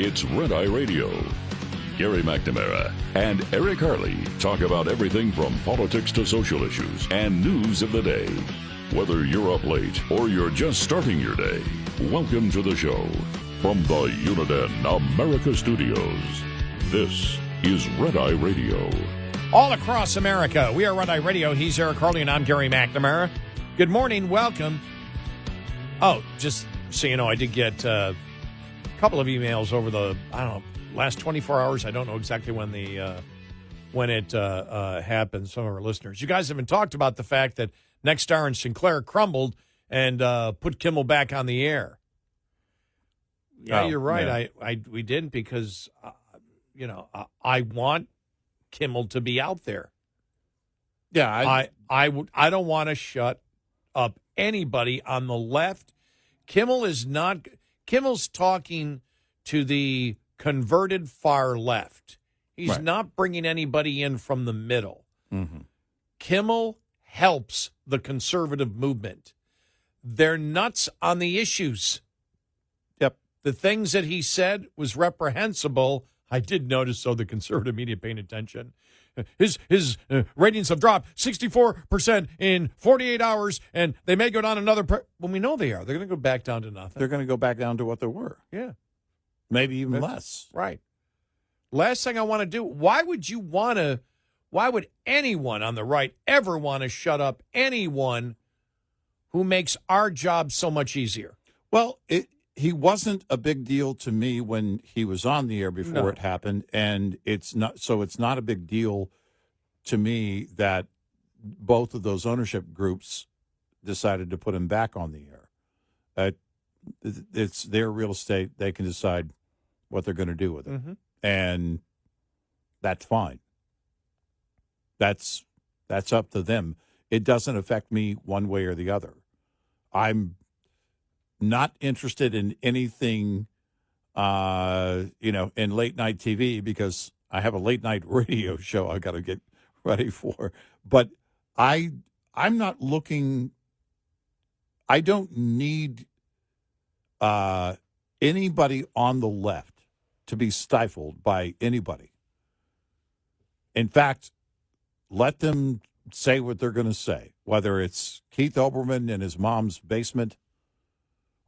It's Red Eye Radio. Gary McNamara and Eric Harley talk about everything from politics to social issues and news of the day. Whether you're up late or you're just starting your day, welcome to the show. From the Uniden America Studios, this is Red Eye Radio. All across America, we are Red Eye Radio. He's Eric Harley, and I'm Gary McNamara. Good morning, welcome. Oh, just so you know, I did get a couple of emails over the, last 24 hours. I don't know exactly when it happened, some of our listeners. You guys haven't talked about the fact that Nexstar and Sinclair crumbled and put Kimmel back on the air. Yeah, you're right. Yeah. We didn't because, I want Kimmel to be out there. Yeah, I don't want to shut up anybody on the left. Kimmel's talking to the converted far left. He's not bringing anybody in from the middle. Mm-hmm. Kimmel helps the conservative movement. They're nuts on the issues. Yep. The things that he said was reprehensible. I did notice, the conservative media paying attention. His ratings have dropped 64% in 48 hours, and they may go down another. Well, we know they are. They're going to go back down to nothing. They're going to go back down to what they were. Yeah. Maybe even less. Right. Last thing I want to do, why would anyone on the right ever want to shut up anyone who makes our job so much easier? Well, he wasn't a big deal to me when he was on the air before it happened, and it's not a big deal to me that both of those ownership groups decided to put him back on the air. It's their real estate. They can decide what they're going to do with it. Mm-hmm. And that's fine. That's up to them. It doesn't affect me one way or the other. I'm not interested in anything, in late night TV because I have a late night radio show I got to get ready for. But I'm not looking. I don't need anybody on the left to be stifled by anybody. In fact, let them say what they're going to say, whether it's Keith Olbermann in his mom's basement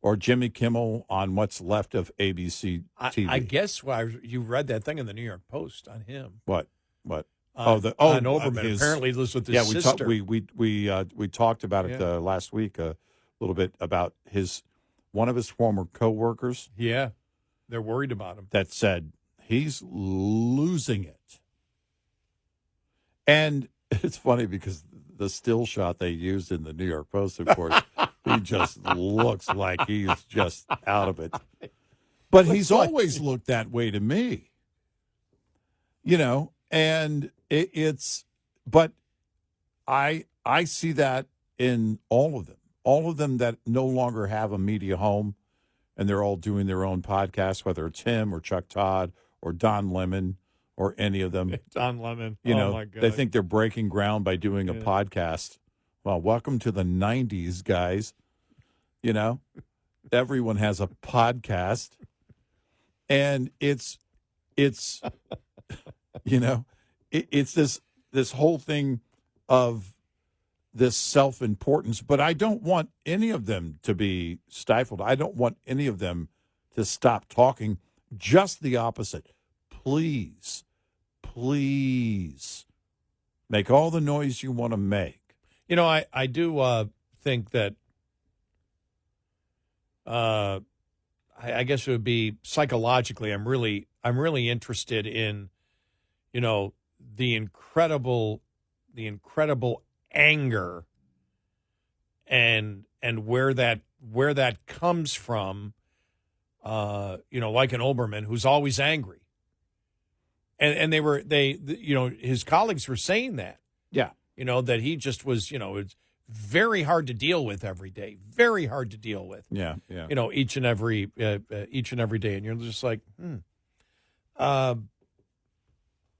or Jimmy Kimmel on what's left of ABC TV. I guess you read that thing in the New York Post on him. What? On Olbermann. Apparently, he lives with his sister. We talked about it last week a little bit about one of his former coworkers. Yeah, they're worried about him. That said he's losing it, and it's funny because the still shot they used in the New York Post, of course. He just looks like he's just out of it. But he's always looked that way to me. And but I see that in all of them. All of them that no longer have a media home, and they're all doing their own podcast, whether it's him or Chuck Todd or Don Lemon or any of them. Don Lemon. My God. They think they're breaking ground by doing a podcast. Well, welcome to the 90s, guys. Everyone has a podcast. And it's it's this whole thing of this self-importance. But I don't want any of them to be stifled. I don't want any of them to stop talking. Just the opposite. Please make all the noise you want to make. I do think that I guess it would be psychologically. I'm really interested in, the incredible anger and where that comes from. Like an Olbermann who's always angry, and his colleagues were saying that. Yeah. That he just was, it's very hard to deal with every day. Very hard to deal with. Yeah. Each and every day. And you're just like,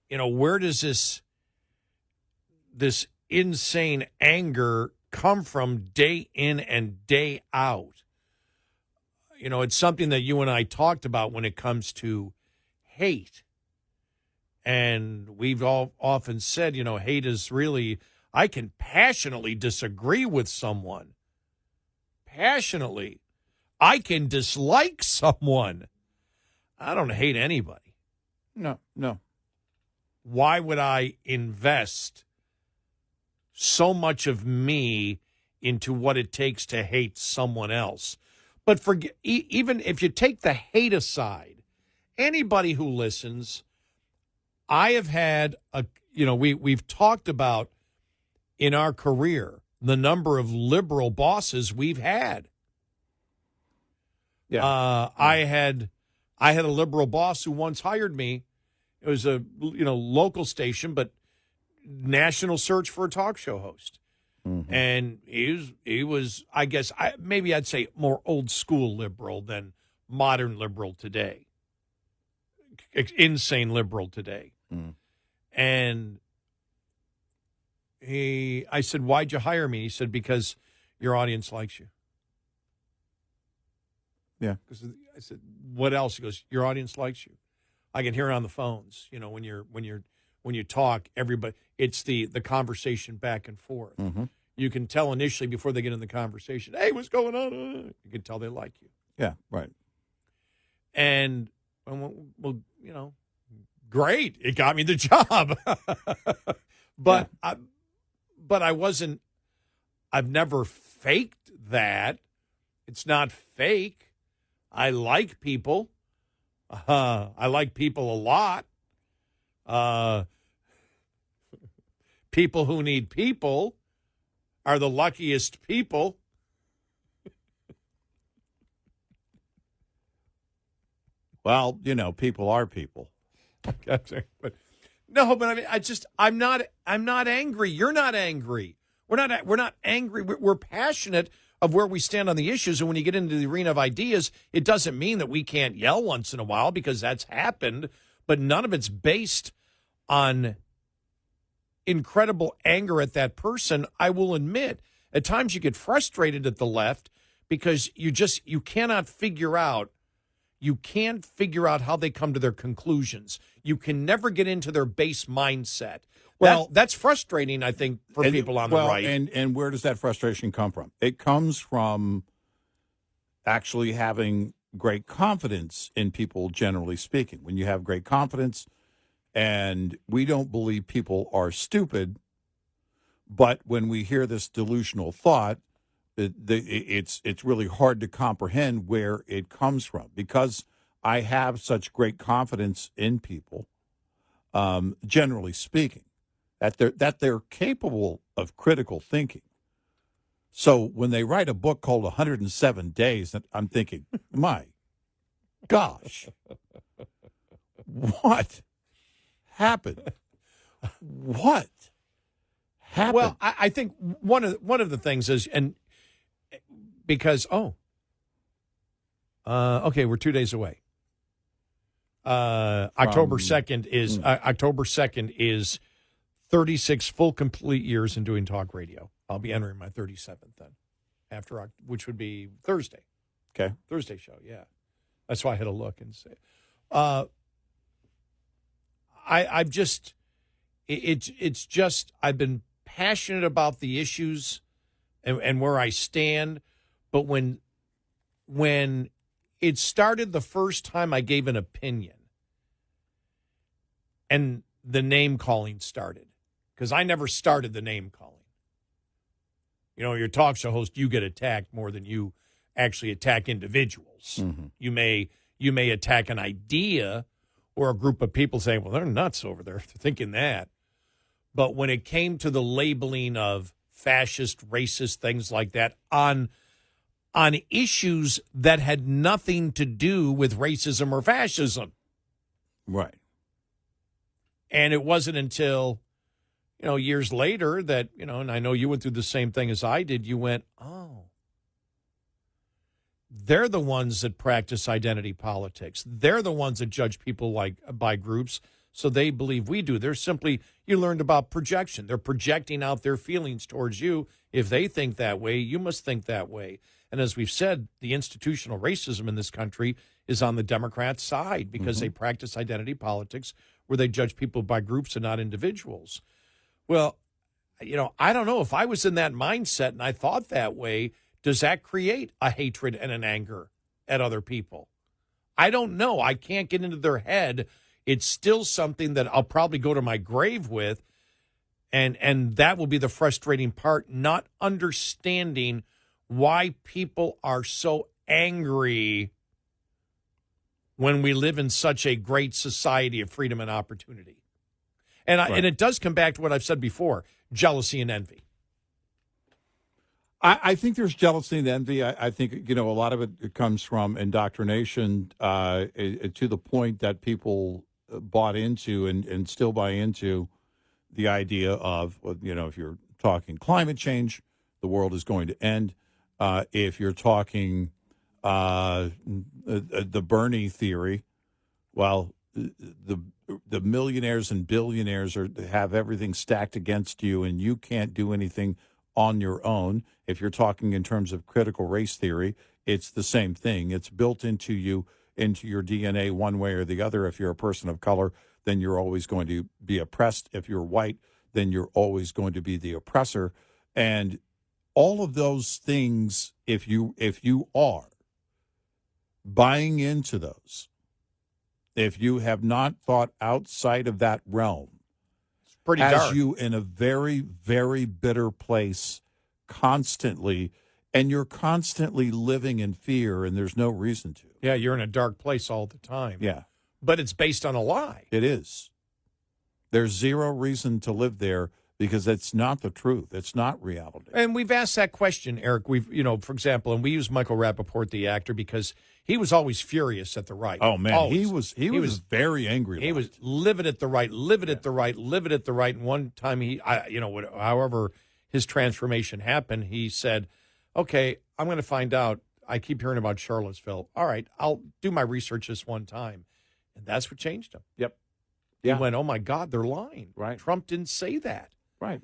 where does this insane anger come from day in and day out? it's something that you and I talked about when it comes to hate. And we've all often said, hate is really, I can passionately disagree with someone. Passionately. I can dislike someone. I don't hate anybody. No. Why would I invest so much of me into what it takes to hate someone else? But even if you take the hate aside, anybody who listens, I have had we've talked about in our career the number of liberal bosses we've had. Yeah. I had a liberal boss who once hired me. It was a local station, but national search for a talk show host. Mm-hmm. And he was I guess maybe I'd say more old school liberal than modern liberal today. Insane liberal today. Mm. And I said, "Why'd you hire me?" He said, "Because your audience likes you." Yeah. I said, "What else?" He goes, "Your audience likes you. I can hear it on the phones. When you talk, everybody, it's the conversation back and forth. Mm-hmm. You can tell initially before they get in the conversation, hey, what's going on? You can tell they like you." Yeah, right. And, well, great. It got me the job. But yeah. I've never faked that. It's not fake. I like people. I like people a lot. People who need people are the luckiest people. Well, people are people. But no, but I mean, I'm not angry. You're not angry. We're not angry. We're passionate of where we stand on the issues. And when you get into the arena of ideas, it doesn't mean that we can't yell once in a while, because that's happened. But none of it's based on incredible anger at that person. I will admit, at times you get frustrated at the left because you can't figure out how they come to their conclusions. You can never get into their base mindset. Well, that's frustrating, I think, for people on the right. And where does that frustration come from? It comes from actually having great confidence in people, generally speaking. When you have great confidence, and we don't believe people are stupid, but when we hear this delusional thought, it's really hard to comprehend where it comes from, because I have such great confidence in people, generally speaking, that they're capable of critical thinking. So when they write a book called 107 Days, I'm thinking, my gosh, what happened? What happened? Well, I think one of the things is, and because okay, we're 2 days away. October 2nd is 36 full complete years in doing talk radio. I'll be entering my 37th then, which would be Thursday. Okay, Thursday show. Yeah, that's why I had to look and say. I've just, it's just, I've been passionate about the issues and where I stand. But when it started the first time I gave an opinion and the name calling started, because I never started the name calling. Your talk show host, you get attacked more than you actually attack individuals. Mm-hmm. You may attack an idea or a group of people saying, well, they're nuts over there. They're thinking that. But when it came to the labeling of fascist, racist, things like that on issues that had nothing to do with racism or fascism. Right. And it wasn't until, years later that, and I know you went through the same thing as I did, you went, oh, they're the ones that practice identity politics. They're the ones that judge people by groups, so they believe we do. They're simply, you learned about projection. They're projecting out their feelings towards you. If they think that way, you must think that way. And as we've said, the institutional racism in this country is on the Democrat side because they practice identity politics where they judge people by groups and not individuals. Well, I don't know. If I was in that mindset and I thought that way, does that create a hatred and an anger at other people? I don't know. I can't get into their head. It's still something that I'll probably go to my grave with, and that will be the frustrating part, not understanding why people are so angry when we live in such a great society of freedom and opportunity. And and it does come back to what I've said before, jealousy and envy. I think there's jealousy and envy. I think, a lot of it comes from indoctrination to the point that people bought into and still buy into the idea of, if you're talking climate change, the world is going to end. If you're talking the Bernie theory, well, the millionaires and billionaires have everything stacked against you, and you can't do anything on your own. If you're talking in terms of critical race theory, it's the same thing. It's built into you, into your DNA one way or the other. If you're a person of color, then you're always going to be oppressed. If you're white, then you're always going to be the oppressor. And all of those things, if you are buying into those, if you have not thought outside of that realm, it's pretty has dark. You in a very, very bitter place constantly, and you're constantly living in fear, and there's no reason to. Yeah, you're in a dark place all the time. Yeah. But it's based on a lie. It is. There's zero reason to live there because it's not the truth. It's not reality. And we've asked that question, Eric. We've, for example, and we use Michael Rappaport, the actor, because he was always furious at the right. Oh, man. Always. He was very angry. He was livid at the right, livid at the right, livid at the right. And one time however his transformation happened, he said, okay, I'm going to find out. I keep hearing about Charlottesville. All right, I'll do my research this one time. And that's what changed him. Yep. He went, oh, my God, they're lying. Right. Trump didn't say that. Right.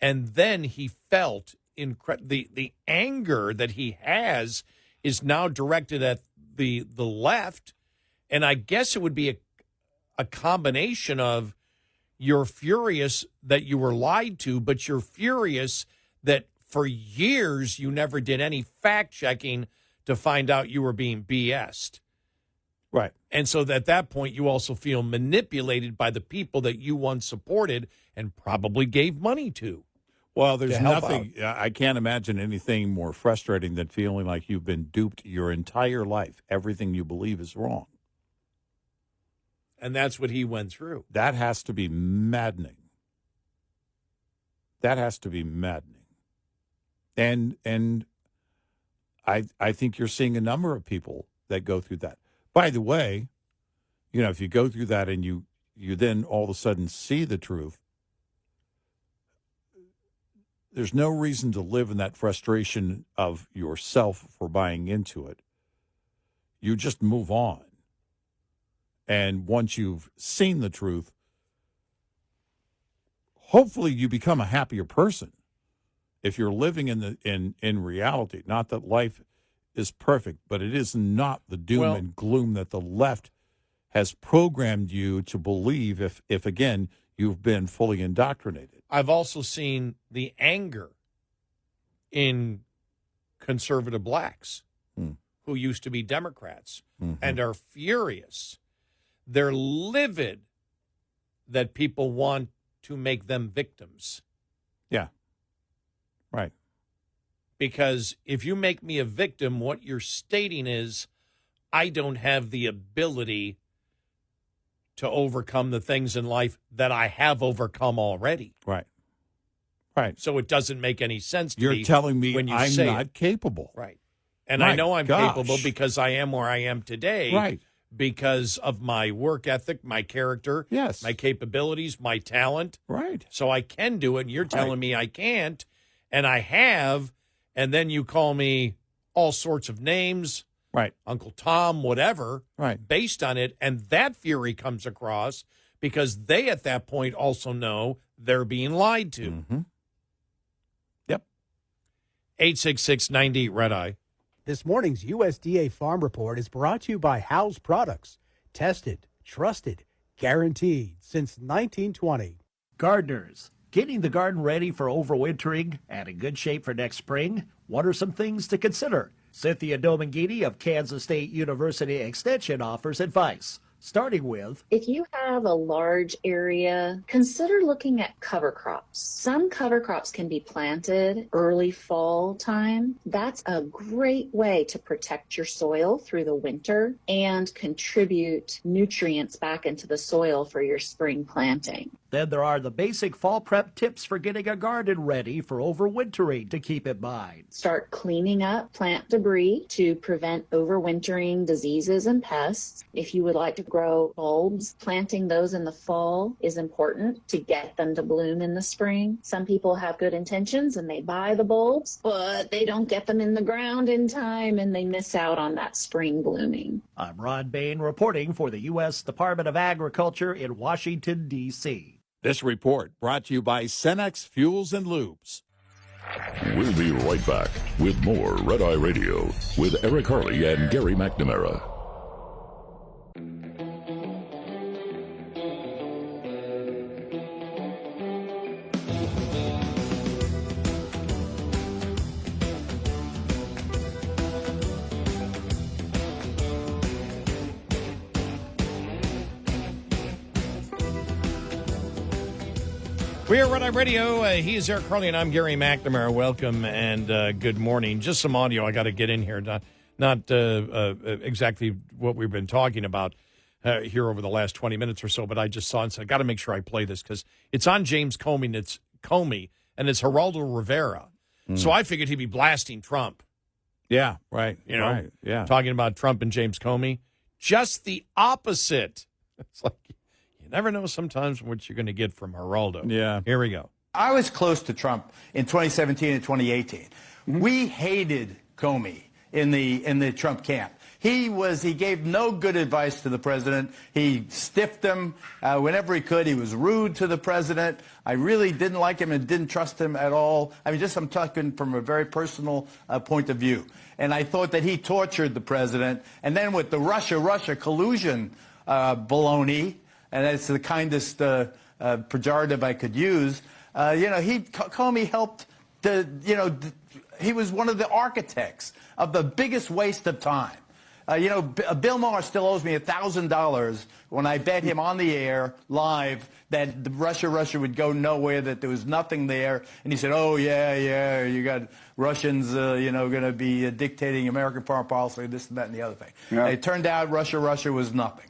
And then he felt the anger that he has is now directed at the left. And I guess it would be a combination of you're furious that you were lied to, but you're furious that for years you never did any fact checking to find out you were being BS'd. Right. And so at that point, you also feel manipulated by the people that you once supported and probably gave money to. Well, there's nothing, I can't imagine anything more frustrating than feeling like you've been duped your entire life. Everything you believe is wrong. And that's what he went through. That has to be maddening. That has to be maddening. And I think you're seeing a number of people that go through that. By the way, if you go through that and you then all of a sudden see the truth, there's no reason to live in that frustration of yourself for buying into it. You just move on. And once you've seen the truth, hopefully you become a happier person. If you're living in reality, not that life is perfect, but it is not the doom and gloom that the left has programmed you to believe if again, you've been fully indoctrinated. I've also seen the anger in conservative blacks who used to be Democrats and are furious. They're livid that people want to make them victims. Yeah. Right. Because if you make me a victim, what you're stating is I don't have the ability to overcome the things in life that I have overcome already. Right. Right. So it doesn't make any sense to You're me. You're telling me when you I'm say not capable. Right. And My I know I'm gosh. capable because I am where I am today. Right. Because of my work ethic, my character, yes, my capabilities, my talent. Right. So I can do it, and you're telling me I can't, and I have, and then you call me all sorts of names. Right. Uncle Tom, whatever. Right. Based on it, and that fury comes across because they at that point also know they're being lied to. Yep. 866-98-RED-EYE. This morning's USDA Farm Report is brought to you by House Products. Tested, trusted, guaranteed since 1920. Gardeners, getting the garden ready for overwintering and in good shape for next spring? What are some things to consider? Cynthia Domangini of Kansas State University Extension offers advice, starting with, if you have a large area, consider looking at cover crops. Some cover crops can be planted early fall time. That's a great way to protect your soil through the winter and contribute nutrients back into the soil for your spring planting. Then there are the basic fall prep tips for getting a garden ready for overwintering to keep in mind. Start cleaning up plant debris to prevent overwintering diseases and pests. If you would like to grow bulbs, planting those in the fall is important to get them to bloom in the spring. Some people have good intentions and they buy the bulbs, but they don't get them in the ground in time and they miss out on that spring blooming. I'm Ron Bain reporting for the U.S. Department of Agriculture in Washington, D.C. This report brought to you by Cenex Fuels and Lubes. We'll be right back with more Red Eye Radio with Eric Harley and Gary McNamara. We are Red Eye Radio. He is Eric Harley, and I'm Gary McNamara. Welcome and good morning. Just some audio I got to get in here. Not exactly what we've been talking about here over the last 20 minutes or so, but I just saw and said, I got to make sure I play this because it's on James Comey, and it's Geraldo Rivera. So I figured he'd be blasting Trump. Yeah, right. Right, yeah. Talking about Trump and James Comey. Just the opposite. It's like, never know sometimes what you're going to get from Geraldo. Yeah. Here we go. I was close to Trump in 2017 and 2018. Mm-hmm. We hated Comey in the Trump camp. He gave no good advice to the president. He stiffed him whenever he could. He was rude to the president. I really didn't like him and didn't trust him at all. I mean, I'm talking from a very personal point of view. And I thought that he tortured the president. And then with the Russia collusion baloney, and that's the kindest pejorative I could use. Comey helped he was one of the architects of the biggest waste of time. Bill Maher still owes me $1,000 when I bet him on the air live that the Russia would go nowhere, that there was nothing there. And he said, oh, yeah, you got Russians, going to be dictating American foreign policy, this and that and the other thing. Yeah. It turned out Russia was nothing.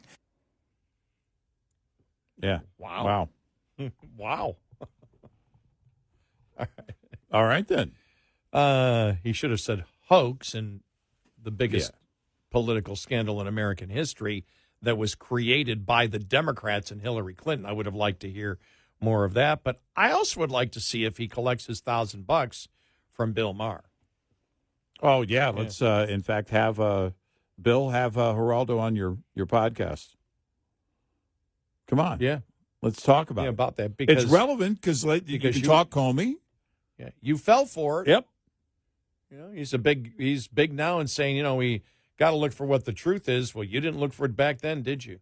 Yeah. Wow. Wow. All right, then. He should have said hoax, and the biggest political scandal in American history that was created by the Democrats and Hillary Clinton. I would have liked to hear more of that, but I also would like to see if he collects his $1,000 from Bill Maher. Oh, yeah. Let's, in fact, have Bill have Geraldo on your podcast. Come on. Yeah. Let's talk about it. About that. Because it's relevant because you can talk Comey. Yeah. You fell for it. Yep. He's big now and saying, we got to look for what the truth is. Well, you didn't look for it back then, did you?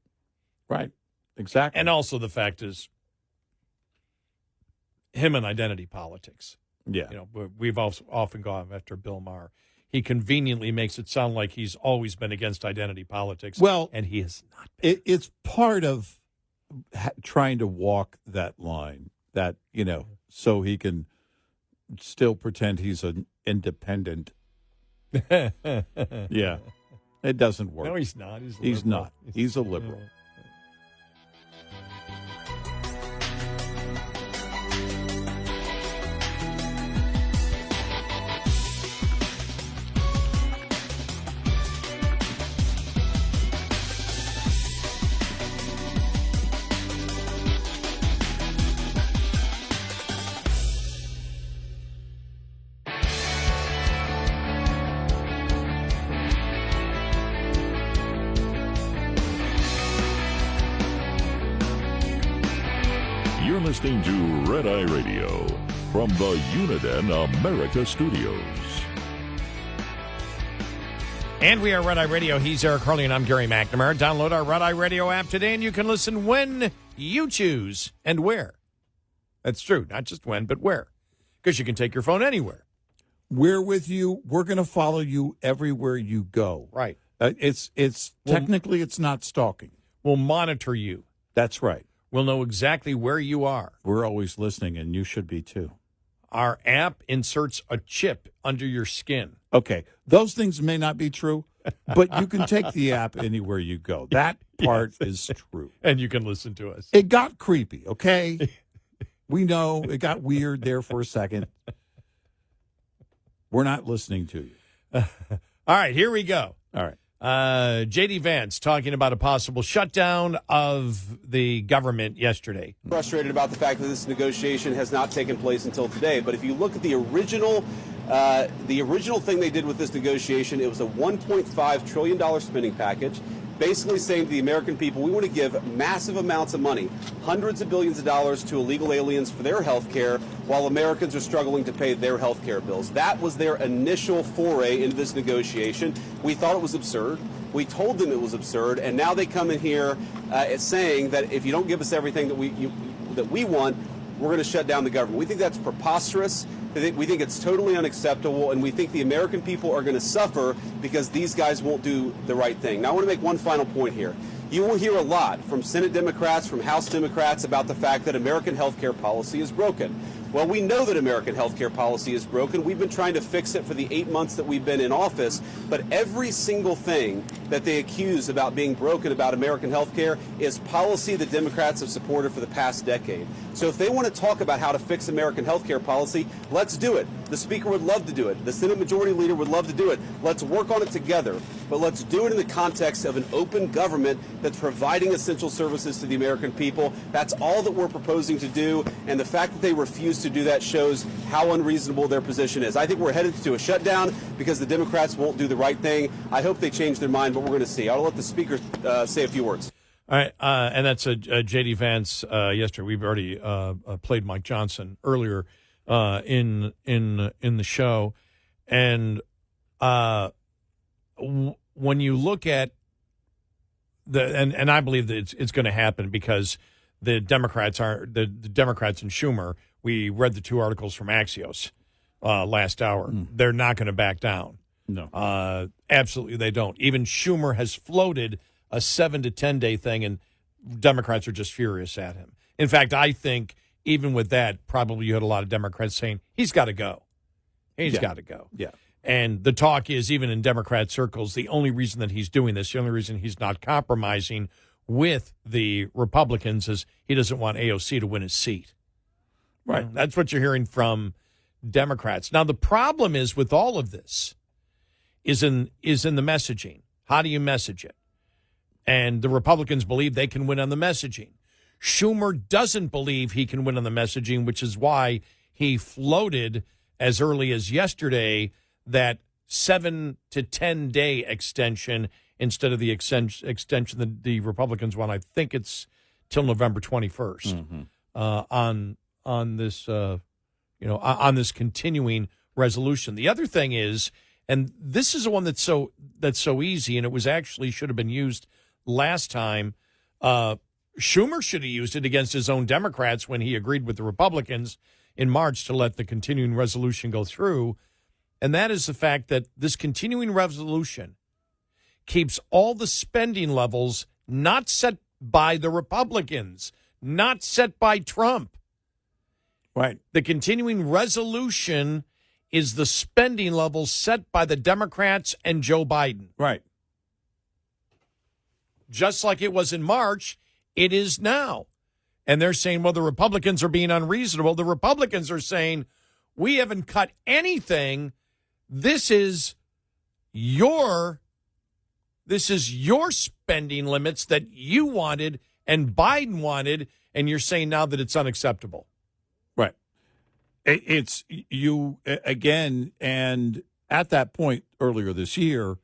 Right. Exactly. And also the fact is him and identity politics. Yeah. We've also often gone after Bill Maher. He conveniently makes it sound like he's always been against identity politics. Well, and he has not been. It's part of trying to walk that line that, so he can still pretend he's an independent. Yeah. It doesn't work. No, he's not. He's not. He's a liberal. You're listening to Red Eye Radio from the Uniden America Studios. And we are Red Eye Radio. He's Eric Harley, and I'm Gary McNamara. Download our Red Eye Radio app today, and you can listen when you choose and where. That's true. Not just when, but where. Because you can take your phone anywhere. We're with you. We're going to follow you everywhere you go. Right. It's technically it's not stalking. We'll monitor you. That's right. We'll know exactly where you are. We're always listening, and you should be too. Our app inserts a chip under your skin. Okay, those things may not be true, but you can take the app anywhere you go. That part is true. And you can listen to us. It got creepy, okay? We know it got weird there for a second. We're not listening to you. All right, here we go. All right. JD Vance talking about a possible shutdown of the government yesterday. Frustrated about the fact that this negotiation has not taken place until today. But if you look at the original thing they did with this negotiation, it was a $1.5 trillion spending package, basically saying to the American people, we want to give massive amounts of money, hundreds of billions of dollars to illegal aliens for their health care, while Americans are struggling to pay their health care bills. That was their initial foray into this negotiation. We thought it was absurd. We told them it was absurd, and now they come in here saying that if you don't give us everything that we want, we're going to shut down the government. We think that's preposterous. We think it's totally unacceptable, and we think the American people are going to suffer because these guys won't do the right thing. Now, I want to make one final point here. You will hear a lot from Senate Democrats, from House Democrats about the fact that American health care policy is broken. Well, we know that American health care policy is broken. We've been trying to fix it for the 8 months that we've been in office, but every single thing that they accuse about being broken about American health care is policy that Democrats have supported for the past decade. So if they want to talk about how to fix American health care policy, let's do it. The Speaker would love to do it. The Senate Majority Leader would love to do it. Let's work on it together, but let's do it in the context of an open government that's providing essential services to the American people. That's all that we're proposing to do, and the fact that they refuse to do that shows how unreasonable their position is. I think we're headed to a shutdown because the Democrats won't do the right thing. I hope they change their mind, but we're going to see. I'll let the Speaker say a few words. All right, and that's J.D. Vance yesterday. We've already played Mike Johnson earlier in the show, and when you look at and I believe that it's going to happen because the Democrats and Schumer. We read the two articles from Axios last hour. They're not going to back down. No, absolutely they don't. Even Schumer has floated a 7 to 10 day thing, and Democrats are just furious at him. In fact, I think even with that, probably you had a lot of Democrats saying he's got to go. He's got to go. Yeah. And the talk is, even in Democrat circles, the only reason that he's doing this, the only reason he's not compromising with the Republicans is he doesn't want AOC to win his seat. Right. That's what you're hearing from Democrats. Now, the problem is with all of this is in the messaging. How do you message it? And the Republicans believe they can win on the messaging. Schumer doesn't believe he can win on the messaging, which is why he floated as early as yesterday that 7 to 10 day extension instead of the extension that the Republicans want. I think it's till November 21st on this on this continuing resolution. The other thing is, and this is the one that's so easy, and it was actually should have been used last time. Schumer should have used it against his own Democrats when he agreed with the Republicans in March to let the continuing resolution go through. And that is the fact that this continuing resolution keeps all the spending levels not set by the Republicans, not set by Trump. Right. The continuing resolution is the spending levels set by the Democrats and Joe Biden. Right. Just like it was in March, it is now. And they're saying, well, the Republicans are being unreasonable. The Republicans are saying, we haven't cut anything. This is your spending limits that you wanted and Biden wanted, and you're saying now that it's unacceptable. Right. It's you again, and at that point earlier this year,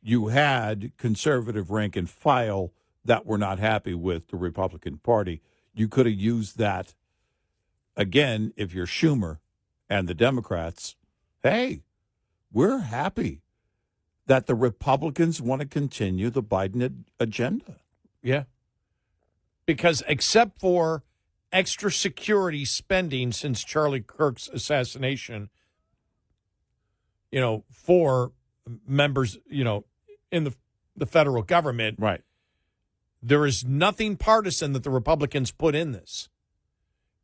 you had conservative rank and file that were not happy with the Republican Party. You could have used that again if you're Schumer and the Democrats. Hey, we're happy that the Republicans want to continue the Biden agenda. Yeah. Because except for extra security spending since Charlie Kirk's assassination, for members, in the federal government, Right. there is nothing partisan that the Republicans put in this.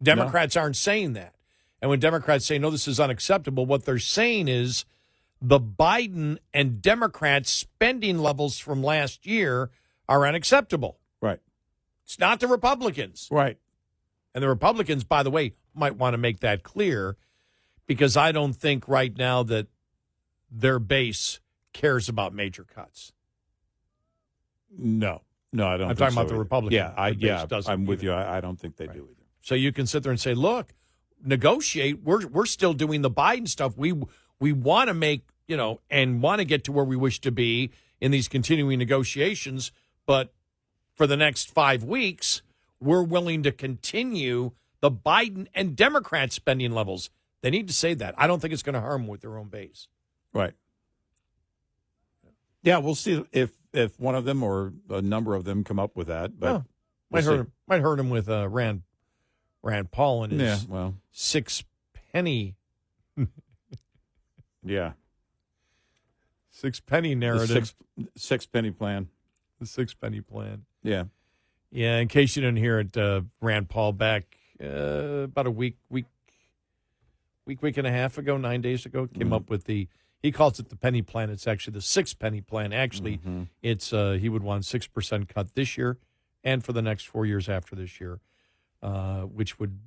Democrats aren't saying that. And when Democrats say, no, this is unacceptable, what they're saying is the Biden and Democrats spending levels from last year are unacceptable. Right. It's not the Republicans. Right. And the Republicans, by the way, might want to make that clear, because I don't think right now that their base cares about major cuts. No, I don't. I'm think talking so about the either. Republicans. I'm with you. I don't think they do either. So you can sit there and say, look, negotiate. We're still doing the Biden stuff. We want to make, and want to get to where we wish to be in these continuing negotiations. But for the next 5 weeks, we're willing to continue the Biden and Democrat spending levels. They need to say that. I don't think it's going to harm them with their own base. Right. Yeah, we'll see if one of them or a number of them come up with that. But might hurt him with Rand Paul and his 6 penny. Yeah. 6 penny narrative. The six penny plan. The 6 penny plan. Yeah. Yeah, in case you didn't hear it, Rand Paul back about a week and a half ago, 9 days ago, came up with he calls it the penny plan. It's actually the 6 penny plan. Actually, it's he would want 6% cut this year and for the next 4 years after this year, which would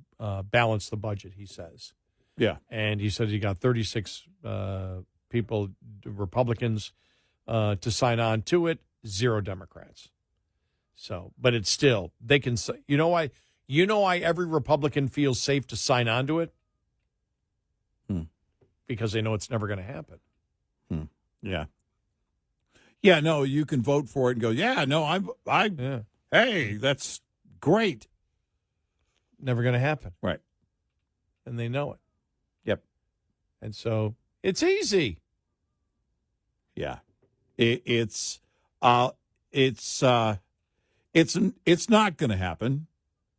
balance the budget, he says. Yeah. And he said he got 36 people, Republicans, to sign on to it, 0 Democrats. So, but it's still, they can say, you know why every Republican feels safe to sign on to it? Because they know it's never going to happen. Yeah. Yeah, no, you can vote for it and go, hey, that's great. Never going to happen. Right. And they know it. Yep. And so it's easy. Yeah. It's not going to happen.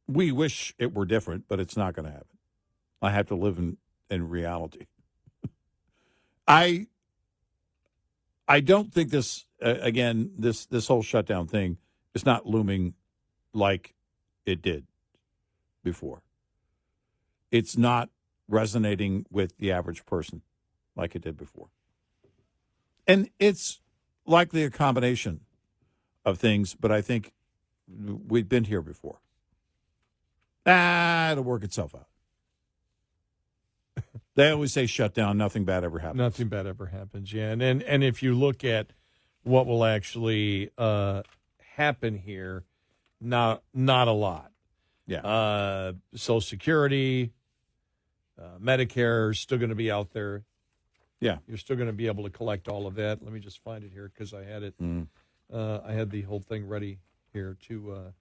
We wish it were different, but it's not going to happen. I have to live in reality. I don't think this whole shutdown thing is not looming like it did before. It's not resonating with the average person like it did before. And it's likely a combination of things, but I think we've been here before. It'll work itself out. They always say shut down, nothing bad ever happens. Nothing bad ever happens, yeah. And if you look at what will actually happen here, not a lot. Yeah. Social Security, Medicare is still going to be out there. Yeah. You're still going to be able to collect all of that. Let me just find it here because I had it. I had the whole thing ready here to.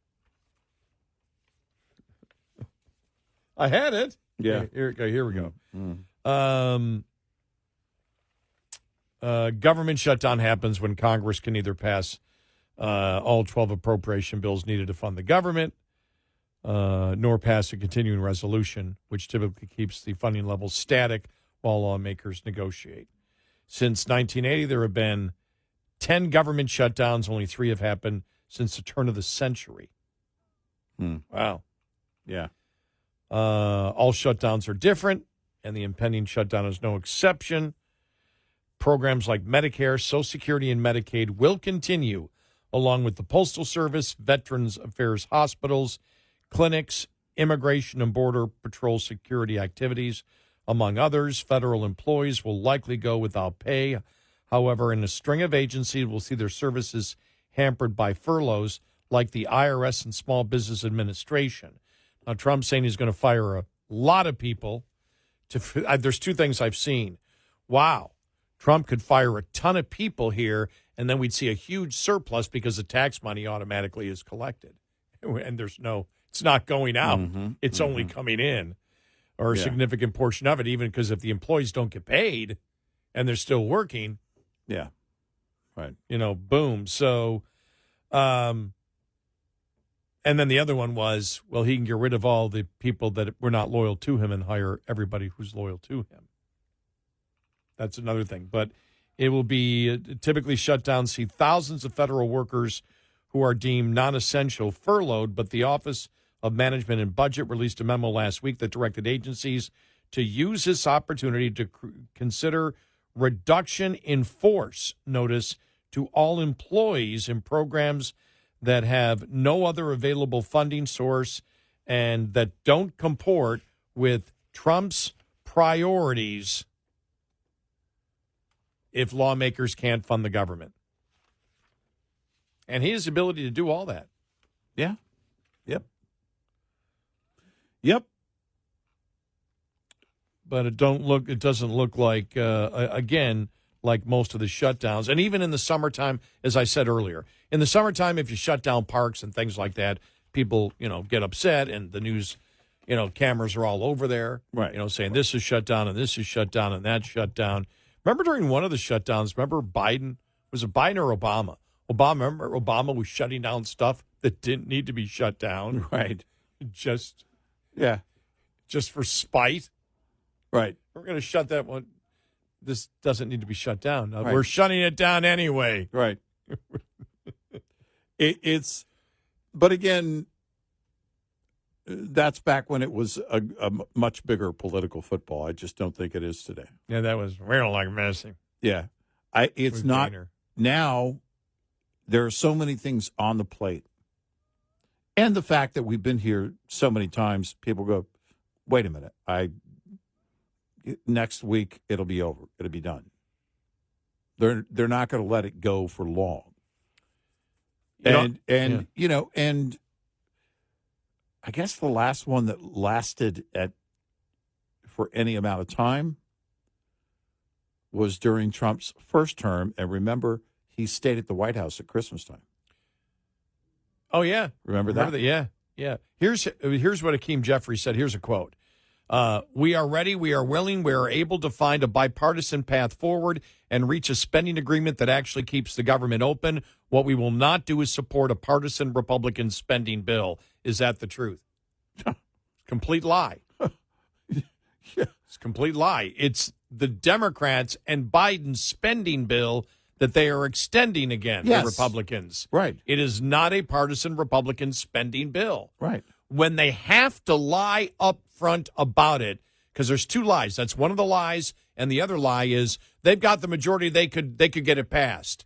I had it. Yeah. Here we go. Government shutdown happens when Congress can either pass all 12 appropriation bills needed to fund the government, nor pass a continuing resolution, which typically keeps the funding levels static while lawmakers negotiate. Since 1980, there have been 10 government shutdowns. Only 3 have happened since the turn of the century. Wow. Yeah. All shutdowns are different, and the impending shutdown is no exception. Programs like Medicare, Social Security, and Medicaid will continue, along with the Postal Service, Veterans Affairs hospitals, clinics, Immigration and Border Patrol security activities, among others. Federal employees will likely go without pay. However, in a string of agencies will see their services hampered by furloughs, like the IRS and Small Business Administration. Now, Trump's saying he's going to fire a lot of people. There's 2 things I've seen. Wow, Trump could fire a ton of people here, and then we'd see a huge surplus because the tax money automatically is collected. And it's not going out. It's only coming in, or a significant portion of it, even because if the employees don't get paid and they're still working. Yeah. Right. Boom. So, and then the other one was, well, he can get rid of all the people that were not loyal to him and hire everybody who's loyal to him. That's another thing. But it will be typically shut down. See thousands of federal workers who are deemed non-essential furloughed, but the Office of Management and Budget released a memo last week that directed agencies to use this opportunity to consider reduction in force notice to all employees in programs that have no other available funding source and that don't comport with Trump's priorities if lawmakers can't fund the government. And he has the ability to do all that. Yeah. Yep. But it doesn't look like, again, like most of the shutdowns. And even in the summertime, as I said earlier, in the summertime, if you shut down parks and things like that, people, get upset, and the news, cameras are all over there, right? Saying this is shut down and this is shut down and that's shut down. Remember during one of the shutdowns, Biden, was it Biden or Obama? Remember Obama was shutting down stuff that didn't need to be shut down. Right. Just for spite. Right. We're going to shut that one. This doesn't need to be shut down. Right. We're shutting it down anyway. Right. But again, that's back when it was a much bigger political football. I just don't think it is today. Yeah, that was real like messy. Yeah. It's not. Now, there are so many things on the plate. And the fact that we've been here so many times, people go, wait a minute, next week it'll be over. It'll be done. They're not going to let it go for long. And I guess the last one that lasted for any amount of time was during Trump's first term. And remember, he stayed at the White House at Christmas time. Oh, yeah. Remember that? Yeah. Here's what Hakeem Jeffries said. Here's a quote. We are ready, we are willing, we are able to find a bipartisan path forward and reach a spending agreement that actually keeps the government open. What we will not do is support a partisan Republican spending bill. Is that the truth? Complete lie. Yeah. It's a complete lie. It's the Democrats and Biden's spending bill that they are extending again, yes. the Republicans. Right. It is not a partisan Republican spending bill. Right. When they have to lie up front about it, because there's two lies. That's one of the lies, and the other lie is they've got the majority, they could get it passed.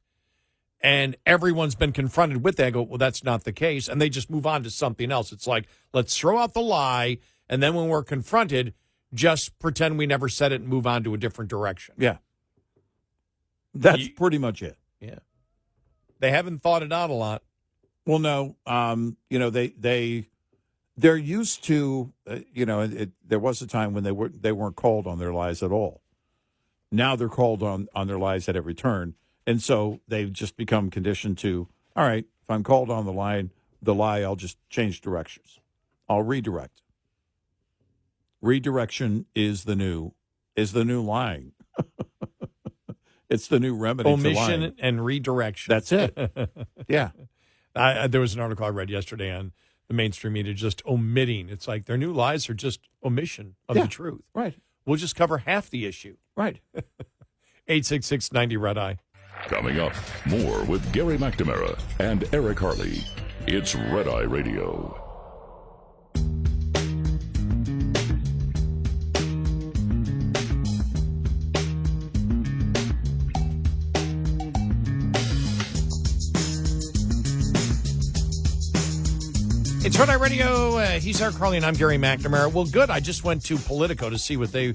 And everyone's been confronted with that. I go, well, that's not the case. And they just move on to something else. It's like, let's throw out the lie, and then when we're confronted, just pretend we never said it and move on to a different direction. Yeah. That's pretty much it. Yeah. They haven't thought it out a lot. Well, no. They're used to, there was a time when they weren't called on their lies at all. Now they're called on their lies at every turn. And so they've just become conditioned to, all right, if I'm called on the lie, I'll just change directions. I'll redirect. Redirection is the new lying. It's the new remedy for lying. Omission and redirection. That's it. Yeah. There was an article I read yesterday on the mainstream media just omitting. It's like their new lies are just omission of the truth. Right. We'll just cover half the issue. Right. 866-90 Red Eye. Coming up, more with Gary McNamara and Eric Harley. It's Red Eye Radio. It's Red Eye Radio. He's Eric Harley, and I'm Gary McNamara. Well, good. I just went to Politico to see what they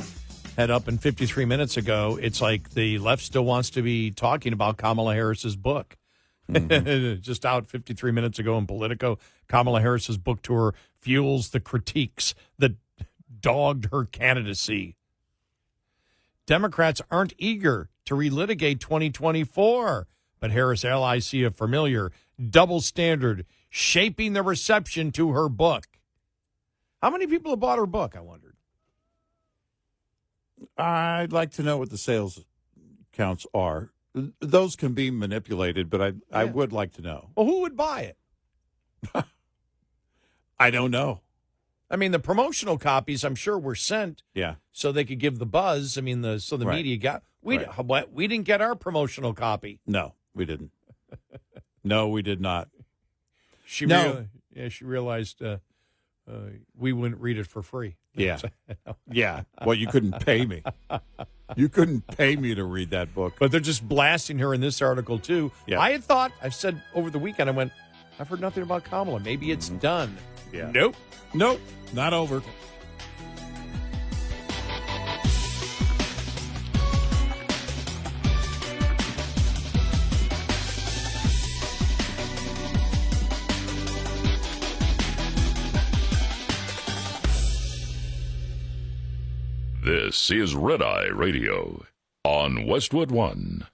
had up in 53 minutes ago. It's like the left still wants to be talking about Kamala Harris's book. Mm-hmm. Just out 53 minutes ago in Politico, Kamala Harris's book tour fuels the critiques that dogged her candidacy. Democrats aren't eager to relitigate 2024, but Harris allies see a familiar double standard shaping the reception to her book. How many people have bought her book, I wondered? I'd like to know what the sales counts are. Those can be manipulated, but I would like to know. Well, who would buy it? I don't know. I mean, the promotional copies, I'm sure, were sent so they could give the buzz. I mean, the media got we didn't get our promotional copy. No, we didn't. No, we did not. She realized we wouldn't read it for free. Yeah. Yeah. Well, you couldn't pay me. You couldn't pay me to read that book. But they're just blasting her in this article, too. Yeah. I had thought, I've said over the weekend, I went, I've heard nothing about Kamala. Maybe it's done. Yeah. Nope. Nope. Not over. This is Red Eye Radio on Westwood One.